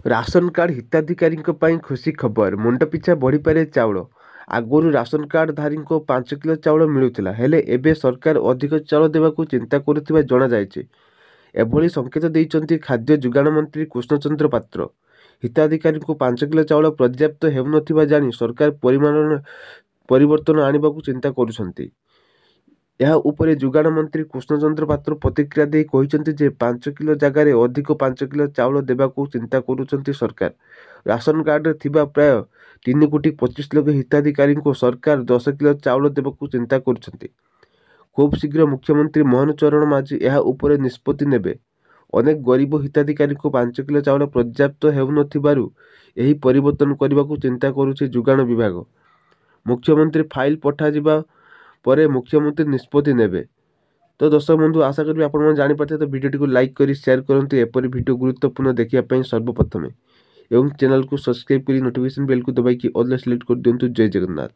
Ration card ହିତାଧିକାରୀଙ୍କ ପାଇଁ ଖୁସି ଖବର। ମୁଣ୍ଡ ପିଛା ବଢ଼ିପାରେ ଚାଉଳ। ଆଗରୁ ରାସନ କାର୍ଡଧାରୀଙ୍କୁ 5 କିଲୋ ଚାଉଳ ମିଳୁଥିଲା, ହେଲେ ଏବେ ସରକାର ଅଧିକ ଚାଉଳ ଦେବାକୁ ଚିନ୍ତା କରୁଥିବା ଜଣାଯାଇଛି। ଏଭଳି ସଂକେତ ଦେଇଛନ୍ତି ଖାଦ୍ୟ ଯୋଗାଣ ମନ୍ତ୍ରୀ କୃଷ୍ଣଚନ୍ଦ୍ର ପାତ୍ର। ହିତାଧିକାରୀଙ୍କୁ 5 କିଲୋ ଚାଉଳ ପର୍ଯ୍ୟାପ୍ତ ହେଉନଥିବା ଜାଣି ସରକାର ପରିବର୍ତ୍ତନ ଆଣିବାକୁ ଚିନ୍ତା କରୁଛନ୍ତି। ଏହା ଉପରେ ଯୋଗାଣ ମନ୍ତ୍ରୀ କୃଷ୍ଣଚନ୍ଦ୍ର ପାତ୍ର ପ୍ରତିକ୍ରିୟା ଦେଇ କହିଛନ୍ତି ଯେ 5 କିଲୋ ଜାଗାରେ ଅଧିକ 5 କିଲୋ ଚାଉଳ ଦେବାକୁ ଚିନ୍ତା କରୁଛନ୍ତି ସରକାର। ରାସନ କାର୍ଡରେ ଥିବା ପ୍ରାୟ 3,25,00,000 ହିତାଧିକାରୀଙ୍କୁ ସରକାର 10 କିଲୋ ଚାଉଳ ଦେବାକୁ ଚିନ୍ତା କରୁଛନ୍ତି। ଖୁବ୍ ଶୀଘ୍ର ମୁଖ୍ୟମନ୍ତ୍ରୀ ମୋହନ ଚରଣ ମାଝୀ ଏହା ଉପରେ ନିଷ୍ପତ୍ତି ନେବେ। ଅନେକ ଗରିବ ହିତାଧିକାରୀଙ୍କୁ 5 କିଲୋ ଚାଉଳ ପର୍ଯ୍ୟାପ୍ତ ହେଉନଥିବାରୁ ଏହି ପରିବର୍ତ୍ତନ କରିବାକୁ ଚିନ୍ତା କରୁଛି ଯୋଗାଣ ବିଭାଗ। ମୁଖ୍ୟମନ୍ତ୍ରୀ ଫାଇଲ ପଠାଯିବା ପରେ ମୁଖ୍ୟମନ୍ତ୍ରୀ ନିଷ୍ପତ୍ତି ନେବେ। ତ ଦର୍ଶକ ବନ୍ଧୁ, ଆଶା କରିବି ଆପଣମାନେ ଜାଣିପାରିଥିବେ। ତ ଭିଡ଼ିଓଟିକୁ ଲାଇକ୍ କରି ସେୟାର କରନ୍ତୁ ଏପରି ଭିଡ଼ିଓ ଗୁରୁତ୍ୱପୂର୍ଣ୍ଣ ଦେଖିବା ପାଇଁ ସର୍ବପ୍ରଥମେ, ଏବଂ ଚ୍ୟାନେଲକୁ ସବସ୍କ୍ରାଇବ୍ କରି ନୋଟିଫିକେସନ୍ ବେଲକୁ ଦବାଇକି ଅଲ୍ ସିଲେକ୍ଟ କରିଦିଅନ୍ତୁ। ଜୟ ଜଗନ୍ନାଥ।